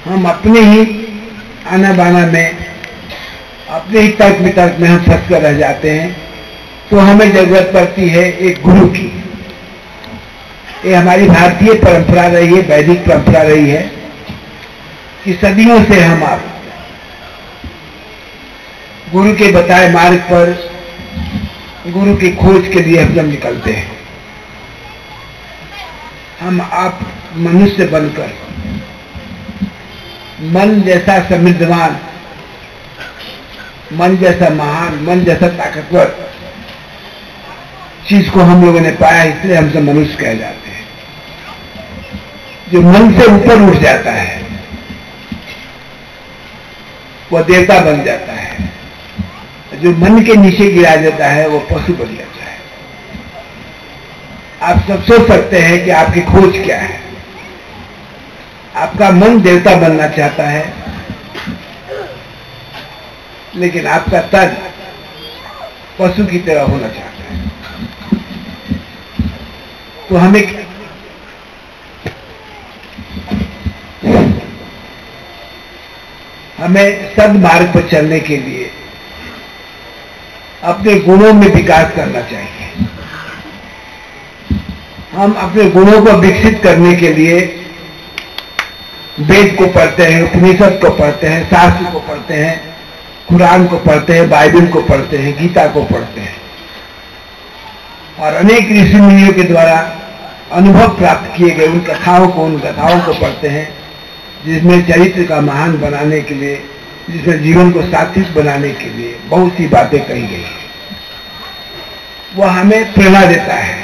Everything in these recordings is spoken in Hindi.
हम अपने ही आना बाना में, अपने ही तर्क वितर्क में हम फंस कर रह जाते हैं। तो हमें जरूरत पड़ती है एक गुरु की। ये हमारी भारतीय परंपरा रही है, वैदिक परंपरा रही है कि सदियों से हम आप गुरु के बताए मार्ग पर, गुरु की खोज के लिए हम जब निकलते हैं। हम आप मनुष्य बनकर मन जैसा समृद्धवान, मन जैसा महान, मन जैसा ताकतवर चीज को हम लोगों ने पाया, इसलिए हमसे मनुष्य कह जाते हैं। जो मन से ऊपर उठ जाता है वह देवता बन जाता है, जो मन के नीचे गिरा जाता है वो पशु बन जाता है। आप सब सोच सकते हैं कि आपकी खोज क्या है। आपका मन देवता बनना चाहता है, लेकिन आपका तन पशु की तरह होना चाहता है। तो हमें सद्मार्ग पर चलने के लिए अपने गुणों में विकास करना चाहिए। हम अपने गुणों को विकसित करने के लिए वेद को पढ़ते हैं, उपनिषद को पढ़ते हैं, शास्त्र को पढ़ते हैं, कुरान को पढ़ते हैं, बाइबल को पढ़ते हैं, गीता को पढ़ते हैं और अनेक ऋषि मुनियों के द्वारा अनुभव प्राप्त किए गए उन कथाओं को पढ़ते हैं, जिसमें चरित्र का महान बनाने के लिए, जिसमें जीवन को सात्विक बनाने के लिए बहुत सी बातें कही गई हैं। वह हमें प्रेरणा देता है,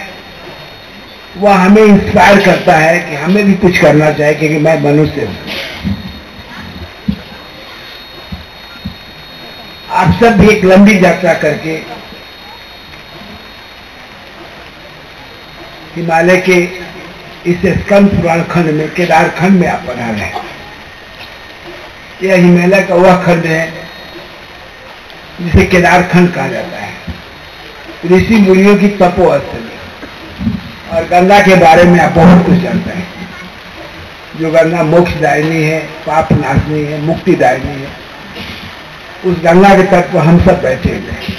वह हमें इंस्पायर करता है कि हमें भी कुछ करना चाहिए, क्योंकि मैं मनुष्य हूं। आप सब भी एक लंबी यात्रा करके हिमालय के इस स्कंद पुराण खंड में, केदार खंड में आप पधारे हैं। यह हिमालय का वह खंड है जिसे केदार खंड कहा जाता है, ऋषि मुनियों की तपोस्थली। और गंगा के बारे में आप बहुत कुछ जानते हैं। जो गंगा मोक्षदायिनी है, पाप नाशनी है, मुक्तिदायिनी है, उस गंगा के तट पर हम सब बैठे हुए हैं।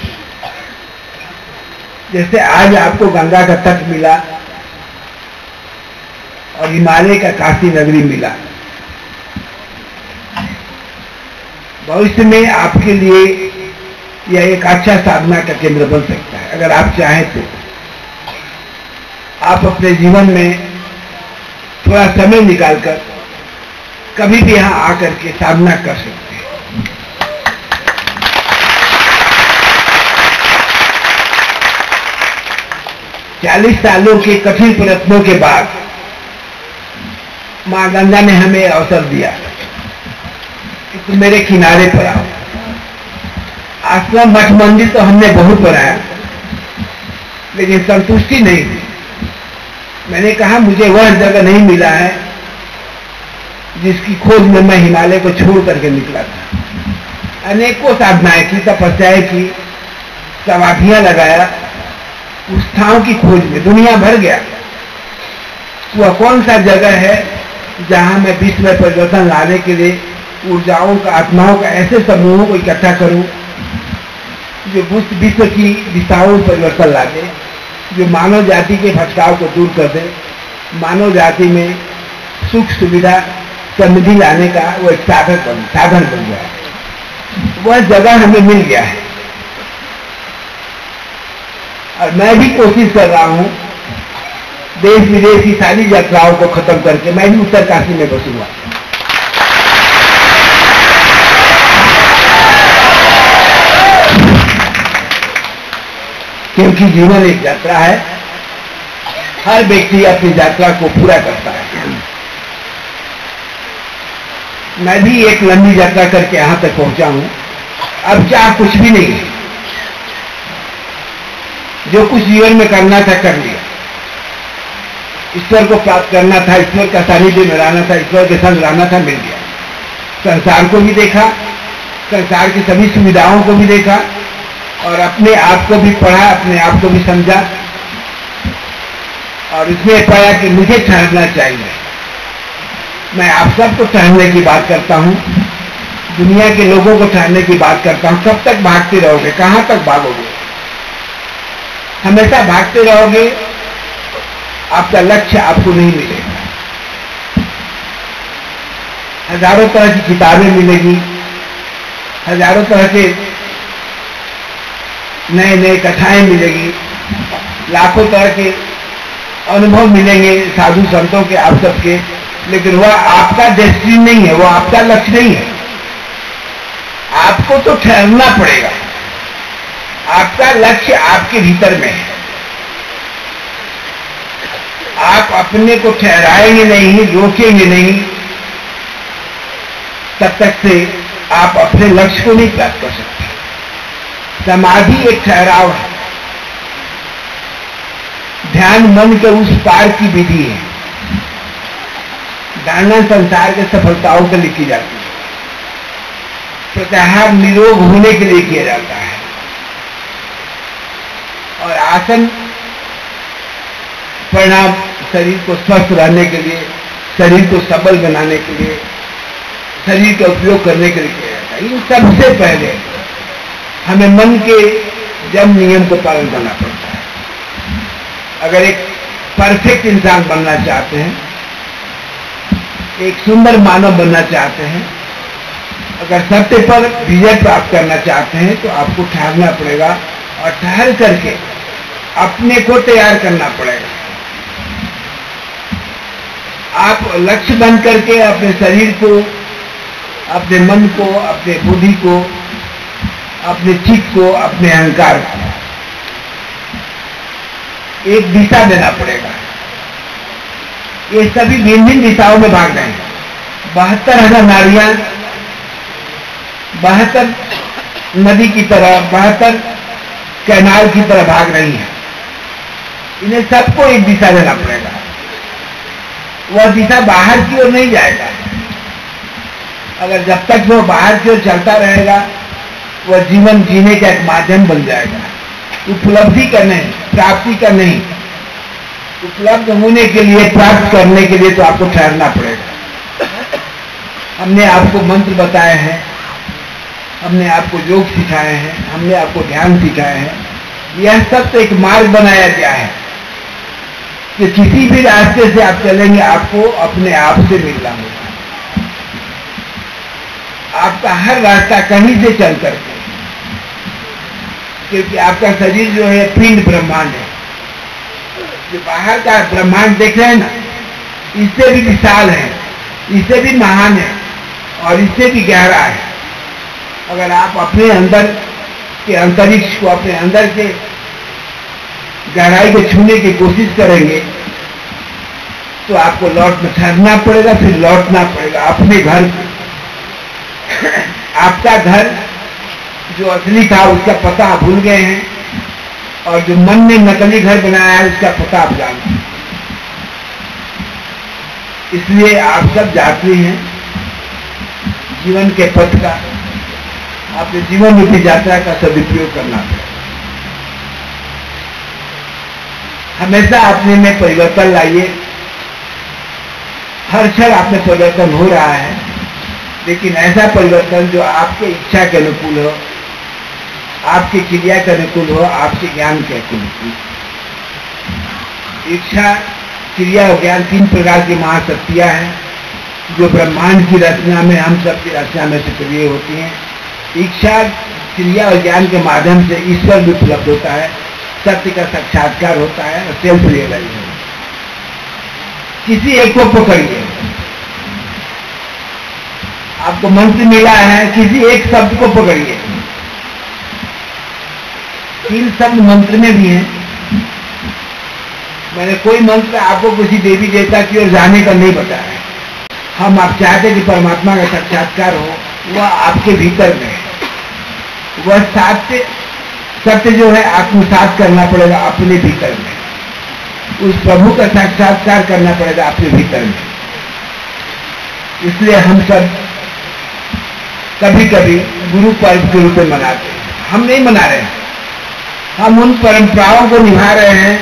जैसे आज आपको गंगा का तट मिला और हिमालय का काशी नगरी मिला, भविष्य में आपके लिए यह एक अच्छा साधना का केंद्र बन सकता है। अगर आप चाहें तो आप अपने जीवन में थोड़ा समय निकालकर कभी भी यहां आकर के साधना कर सकते हैं। चालीस सालों के कठिन प्रयत्नों के बाद मां गंगा ने हमें अवसर दिया कि तुम मेरे किनारे पर आओ। आश्रम मठ मंदिर तो हमने बहुत बनाया, लेकिन संतुष्टि नहीं थी। मैंने कहा मुझे वह जगह नहीं मिला है जिसकी खोज में मैं हिमालय को छोड़ करके निकला था। अनेकों साधनाएं की, तपस्याएं की, समाधियां लगाया, उस ठाव की खोज में दुनिया भर गया। वह कौन सा जगह है जहां मैं विश्व में परिवर्तन लाने के लिए ऊर्जाओं का, आत्माओं का ऐसे समूहों को इकट्ठा करूं जो विश्व की दिशाओं में परिवर्तन ला दे, जो मानव जाति के भटकाव को दूर कर दे, मानव जाति में सुख सुविधा समृद्धि लाने का वो एक साधन बन गया। वह जगह हमें मिल गया है और मैं भी कोशिश कर रहा हूं देश विदेश की सारी यात्राओं को खत्म करके मैं भी उत्तरकाशी में बसूंगा। क्योंकि जीवन एक यात्रा है, हर व्यक्ति अपनी यात्रा को पूरा करता है। मैं भी एक लंबी यात्रा करके यहां तक पहुंचा हूं। अब चाह कुछ भी नहीं है, जो कुछ जीवन में करना था कर लिया। ईश्वर को प्राप्त करना था, ईश्वर का सानिध्य में रहना था, ईश्वर के संग रहना था, मिल गया। संसार को भी देखा, संसार की सभी सुविधाओं को भी देखा और अपने आप को भी पढ़ा, अपने आप को भी समझा और इसमें पाया कि मुझे ठहरना चाहिए, मैं आप सबको ठहरने की बात करता हूं, दुनिया के लोगों को ठहरने की बात करता हूं। कब तक भागते रहोगे? कहां तक भागोगे? हमेशा भागते रहोगे, आपका लक्ष्य आपको नहीं मिलेगा। हजारों तरह की किताबें मिलेगी, हजारों तरह के नए नए कथाएं मिलेगी, लाखों तरह के अनुभव मिलेंगे साधु संतों के, आप सबके, लेकिन वह आपका डेस्टिनी नहीं है, वो आपका लक्ष्य नहीं है। आपको तो ठहरना पड़ेगा। आपका लक्ष्य आपके भीतर में है। आप अपने को ठहराएंगे नहीं, रोकेंगे नहीं, तब तक से आप अपने लक्ष्य को नहीं प्राप्त कर सकते। समाधि एक ठहराव है। ध्यान मन के उस पार की विधि है। धारणा संसार के सफलताओं के लिए की जाती है। प्रत्याहार निरोग होने के लिए किया जाता है, और आसन परिणाम शरीर को स्वस्थ रहने के लिए, शरीर को सबल बनाने के लिए, शरीर का उपयोग करने के लिए किया जाता है। इन सबसे पहले हमें मन के जम नियम को पालन करना पड़ता है। अगर एक परफेक्ट इंसान बनना चाहते हैं, एक सुंदर मानव बनना चाहते हैं, अगर सत्य पर विजय प्राप्त करना चाहते हैं, तो आपको ठहरना पड़ेगा, और ठहर करके अपने को तैयार करना पड़ेगा। आप लक्ष्य बन करके अपने शरीर को, अपने मन को, अपने बुद्धि को, अपने चित्त को, अपने अहंकार को एक दिशा देना पड़ेगा। ये सभी भिन्न भिन्न दिशाओं में भाग रहे हैं। 72,000 नाड़ियां 72 नदी की तरह, 72 कैनाल की तरह भाग रही हैं। इन्हें सबको एक दिशा देना पड़ेगा। वह दिशा बाहर की ओर नहीं जाएगा। अगर जब तक वो बाहर की ओर चलता रहेगा, वह जीवन जीने का एक माध्यम बन जाएगा। उपलब्धि का नहीं, प्राप्ति का नहीं। उपलब्ध होने के लिए, प्राप्त करने के लिए तो आपको ठहरना पड़ेगा। हमने आपको मंत्र बताए हैं, हमने आपको योग सिखाए हैं, हमने आपको ध्यान सिखाए हैं। यह सब तो एक मार्ग बनाया गया है कि किसी भी रास्ते से आप चलेंगे, आपको अपने आप से मिलना होगा। आपका हर रास्ता कहीं से चल करके, क्योंकि आपका शरीर जो है पिंड ब्रह्मांड है। जो बाहर का ब्रह्मांड देख रहे हैं ना, इससे भी विशाल है, इससे भी महान है, और इससे भी गहरा है। अगर आप अपने अंदर के अंतरिक्ष को, अपने अंदर के गहराई को छूने की कोशिश करेंगे, तो आपको ठहरना पड़ेगा, फिर लौटना पड़ेगा अपने घर को। आपका घर जो असली था, उसका पता आप भूल गए हैं, और जो मन ने नकली घर बनाया है, उसका पता आप जानते हैं। इसलिए आप सब यात्री हैं जीवन के पथ का। आपने जीवन रूपी यात्रा का सदुपयोग करना पड़ेगा। हमेशा अपने में परिवर्तन लाइए। हर क्षण आप में परिवर्तन हो रहा है, लेकिन ऐसा परिवर्तन जो आपके इच्छा के अनुकूल हो, आपकी क्रिया के अनुकूल हो, आपके ज्ञान के अनुकूल। इच्छा, क्रिया और ज्ञान 3 प्रकार की महाशक्तियां हैं, जो ब्रह्मांड की रचना में, हम सबकी रचना में सक्रिय होती हैं। इच्छा, क्रिया और ज्ञान के माध्यम से ईश्वर भी उपलब्ध होता है, सत्य का साक्षात्कार होता है, और सेल्फ रियलाइजेशन। किसी एक को पकड़िए। आपको मंत्र मिला है, किसी एक शब्द को पकड़िए। 3 शब्द मंत्र में भी हैं। मैंने कोई मंत्र आपको किसी देवी देवता की ओर जाने का नहीं बताया है। हम आप चाहते कि परमात्मा का साक्षात्कार हो, वह आपके भीतर में है। वह सत्य जो है आत्मसात करना पड़ेगा अपने भीतर में। उस प्रभु का साक्षात्कार करना पड़ेगा अपने भीतर में। इसलिए हम सब कभी कभी गुरु पर्व के रूप में मनाते हैं। हम नहीं मना रहे हैं, हम उन परंपराओं को निभा रहे हैं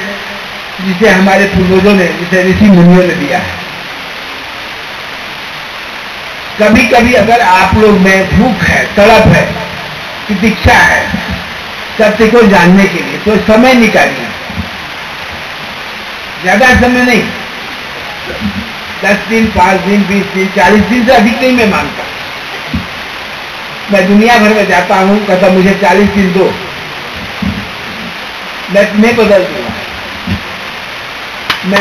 जिसे हमारे पूर्वजों ने, जिसे ऋषि मुनियों ने दिया है। कभी कभी अगर आप लोग में भूख है, तड़प है, प्रतीक्षा है सत्य को जानने के लिए, तो समय निकालिए। ज्यादा समय नहीं, 10 दिन, 5 दिन, 20 दिन, 40 दिन से अधिक नहीं मैं मानता। मैं दुनिया भर में जाता हूं, कहता मुझे 40 दिन दो, मैं बदल दूंगा। मैं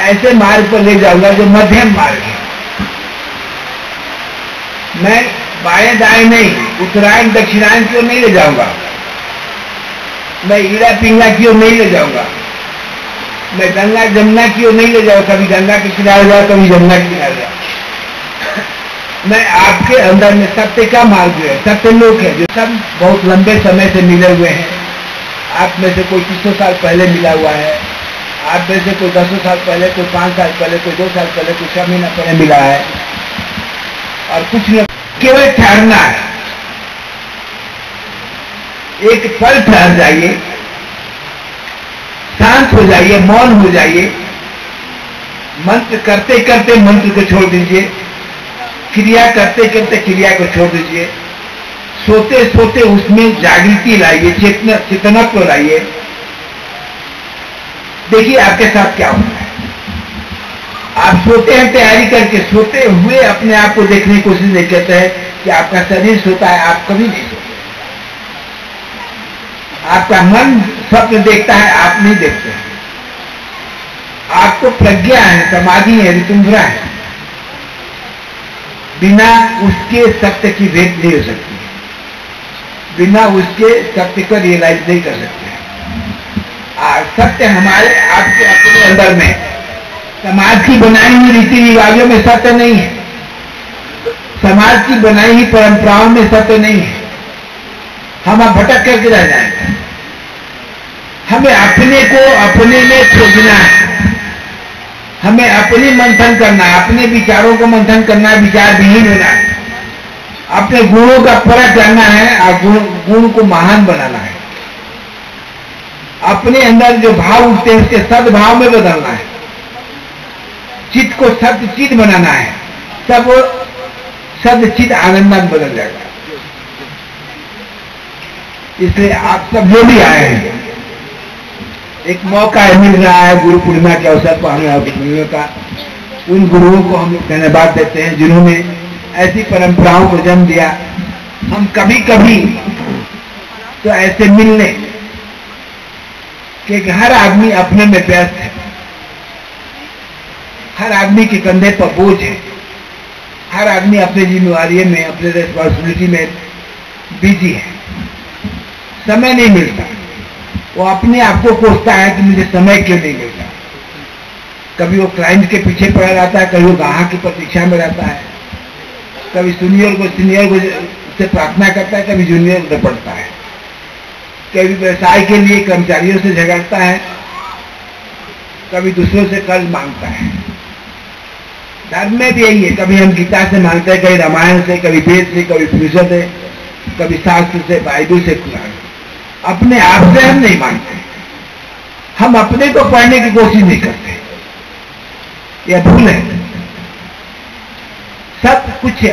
ऐसे मार्ग पर ले जाऊंगा जो मध्यम मार्ग है। मैं बाएं दाएं नहीं, उत्तरायण दक्षिणायन की ओर नहीं ले जाऊंगा। मैं ईड़ा पिंगला की ओर नहीं ले जाऊंगा। मैं गंगा जमुना की ओर नहीं ले जाऊंगा, कभी गंगा के किनारे जाओ, कभी जमुना के किनारे जाओ। मैं आपके अंदर में सत्य का मार्ग जो है, सत्य लोग है जो सब बहुत लंबे समय से मिले हुए हैं। आप में से कोई 300 साल पहले मिला हुआ है, आप में से कोई 10 साल पहले, कोई 5 साल पहले, कोई 2 साल पहले, कोई 6 महीना पहले मिला है। और कुछ लोग केवल ठहरना है, एक पल ठहर जाइए, शांत हो जाइए, मौन हो जाइए, मंत्र करते करते मंत्र को छोड़ दीजिए, क्रिया करते करते क्रिया को छोड़ दीजिए, सोते सोते उसमें जागृति लाइए, चेतनत्व लाइए। देखिए आपके साथ क्या होता है। आप सोते हैं तैयारी करके, सोते हुए अपने आप को देखने की कोशिश नहीं करते हैं कि आपका शरीर सोता है, आप कभी नहीं सोते। आपका मन स्वप्न देखता है, आप नहीं देखते हैं। आपको प्रज्ञा है, समाधि है, ऋतुंभरा है, बिना उसके सत्य की भेंट नहीं हो सकती, बिना उसके सत्य को रियलाइज नहीं कर सकते। सत्य हमारे आपके अपने अंदर में, समाज की बनाई हुई रीति रिवाजों में सत्य नहीं है, समाज की बनाई हुई परंपराओं में सत्य नहीं है। हम अब भटक करके रह जाएंगे। हमें अपने को अपने में खोजना है, हमें अपनी मंथन करना है, अपने विचारों को मंथन करना है, विचार विहीन होना है, अपने गुणों का परख करना है और गुण को महान बनाना है। अपने अंदर जो भाव उठते हैं उसके सद्भाव में बदलना है, चित्त को सत्य चित्त बनाना है, तब वो सद चित्त आनंद में बदल जाएगा। इसलिए आप सब जो भी आए हैं, एक मौका मिल रहा है गुरु पूर्णिमा के अवसर पर हमें गुरुओं का, उन गुरुओं को हम धन्यवाद देते हैं जिन्होंने ऐसी परंपराओं को जन्म दिया। हम कभी कभी तो ऐसे मिलने, क्योंकि हर आदमी अपने में व्यस्त है, हर आदमी के कंधे पर बोझ है, हर आदमी अपनी जिम्मेवारी में, अपने रिस्पॉन्सिबिलिटी में बिजी है, समय नहीं मिलता। वो अपने आप को कोसता है कि मुझे समय क्यों नहीं मिलता। कभी वो क्लाइंट के पीछे पड़ा रहता है, कभी वो ग्राहक की प्रतीक्षा में रहता है, कभी सीनियर को से प्रार्थना करता है, कभी जूनियर से पढ़ता है, कभी व्यवसाय के लिए कर्मचारियों से झगड़ता है, कभी दूसरों से कर्ज मांगता है। धर्म में भी यही है, कभी हम गीता से मांगते हैं, कभी रामायण से, कभी वेद से, कभी उपनिषद से, कभी शास्त्र से, बाइबल से, कुरान। अपने आप से हम नहीं मांगते, हम अपने को पढ़ने की कोशिश नहीं करते, यह भूल है। सब कुछ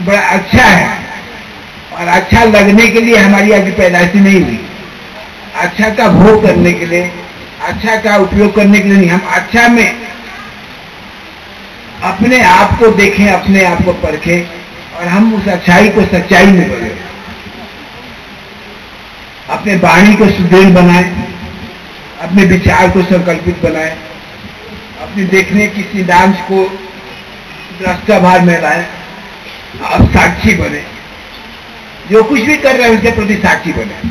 बड़ा अच्छा है और अच्छा लगने के लिए हमारी अभी पैदाइश नहीं हुई। अच्छा का भोग करने के लिए, अच्छा का उपयोग करने के लिए नहीं, हम अच्छा में अपने आप को देखें, अपने आप को परखें और हम उस अच्छाई को सच्चाई में बदलें। अपने वाणी को सुदृढ़ बनाएं, अपने विचार को संकल्पित बनाएं, अपने देखने की सिद्धांत को दृष्टा भार में लाएं, आप साक्षी बने, जो कुछ भी कर रहे हैं उसके प्रति साक्षी बने,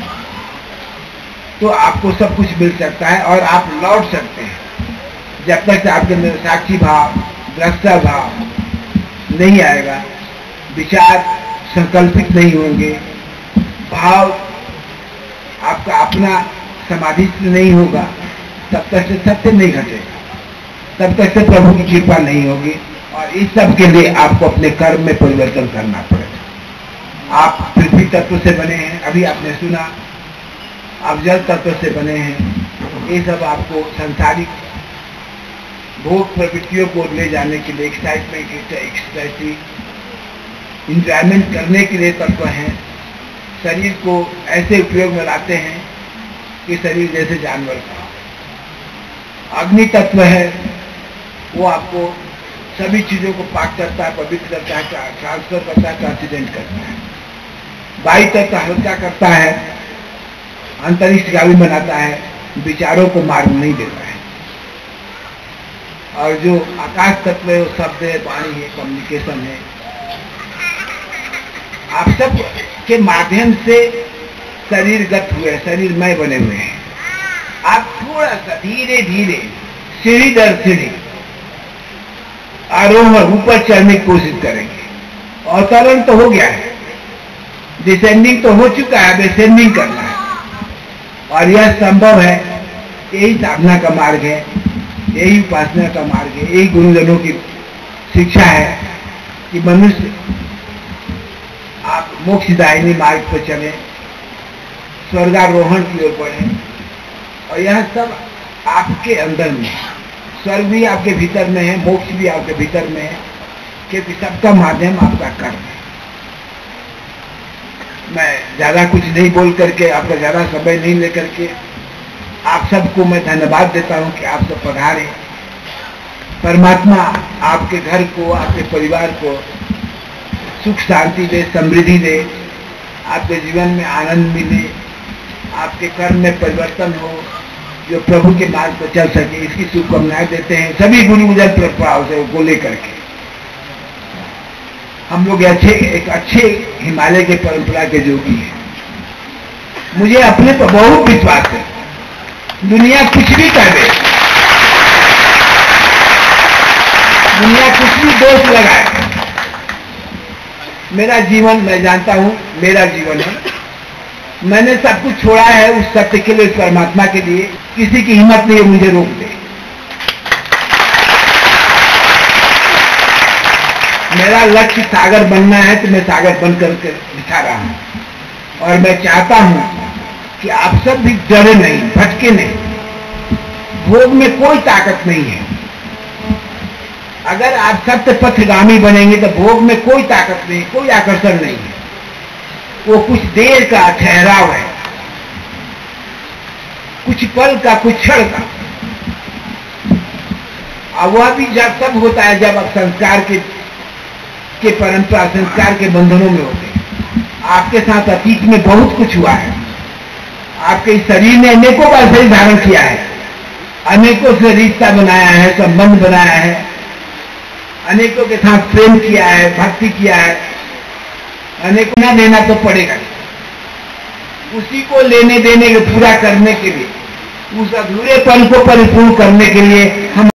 तो आपको सब कुछ मिल सकता है और आप लौट सकते हैं। जब तक आपके अंदर साक्षी भाव, दृष्टा भाव नहीं आएगा, विचार संकल्पित नहीं होंगे, भाव आपका अपना समाधि से नहीं होगा, तब तक से सत्य नहीं घटेगा, तब तक से प्रभु की कृपा नहीं होगी। और इस सब के लिए आपको अपने कर्म में परिवर्तन करना पड़ेगा। आप पृथ्वी तत्व से बने हैं, अभी आपने सुना, आप जल तत्व से बने हैं। ये सब आपको सांसारिक भोग प्रवृत्तियों को ले जाने के लिए, एक्साइटमेंट, एक्साइटिंग इंजॉयमेंट करने के लिए तत्व हैं। शरीर को ऐसे उपयोग में लाते हैं कि शरीर जैसे जानवर का। अग्नि तत्व है, वो आपको सभी चीजों को पाक करता है, पवित्र करता है, ट्रांसफर करता है, ट्रांसीडेंट करता है। वायु तत्व हल्का करता है, अंतरिक्षगामी बनाता है, विचारों को मार्ग नहीं देता है। और जो आकाश तत्व है वो शब्द है, वाणी है, कम्युनिकेशन है। आप सब के माध्यम से शरीरगत हुए, शरीरमय बने हुए हैं। आप थोड़ा सा धीरे धीरे सीढ़ी दर सीढ़ी आरोहण ऊपर चढ़ने की कोशिश करेंगे। अवतरण तो हो गया है, डिसेंडिंग तो हो चुका है, अब असेंडिंग करना है। और यह संभव है, यही साधना का मार्ग है, यही उपासना का मार्ग है, यही गुरुजनों की शिक्षा है कि मनुष्य आप मोक्षदायिनी मार्ग पर चले, स्वर्गारोहण की ओर बढ़े। और यह सब आपके अंदर में, स्वर्ग भी आपके भीतर में है, मोक्ष भी आपके भीतर में है, क्योंकि सबका माध्यम आपका कर्म है। मैं ज्यादा कुछ नहीं बोल करके, आपका ज्यादा समय नहीं लेकर के आप सबको मैं धन्यवाद देता हूं कि आप सब पधारे। परमात्मा आपके घर को, आपके परिवार को सुख शांति दे, समृद्धि दे, आपके जीवन में आनंद मिले, आपके कर्म में परिवर्तन हो, जो प्रभु के मार्ग पर चल सके, इसकी शुभकामनाएं देते हैं सभी गुरुजन प्रभाव से को लेकर के। हम लोग एक अच्छे हिमालय के परंपरा के जोगी हैं। मुझे अपने पर बहुत विश्वास है, दुनिया कुछ भी कर दे, दुनिया कुछ भी दोष लगाए, मेरा जीवन, मैं जानता हूं मेरा जीवन है, मैंने सब कुछ छोड़ा है उस सत्य के लिए, उस परमात्मा के लिए। किसी की हिम्मत नहीं है मुझे रोक दे। मेरा लक्ष्य सागर बनना है तो मैं सागर बन करके दिखा रहा हूं। और मैं चाहता हूं कि आप सब भी डरे नहीं, भटके नहीं। भोग में कोई ताकत नहीं है। अगर आप सत्य पथगामी बनेंगे तो भोग में कोई ताकत नहीं, कोई आकर्षण नहीं है। वो कुछ देर का ठहराव है, कुछ पल का, कुछ क्षण का। और वह भी जब तब होता है जब आप संस्कार के परंपरा, संस्कार के बंधनों में होते हैं। आपके साथ अतीत में बहुत कुछ हुआ है, आपके शरीर ने अनेकों बार शरीर धारण किया है, अनेकों से रिश्ता बनाया है, संबंध बनाया है, अनेकों के साथ प्रेम किया है, भक्ति किया है, अनेकों ना देना तो पड़ेगा। उसी को लेने देने के पूरा करने के लिए, उस अधूरेपन को परिपूर्ण करने के लिए हम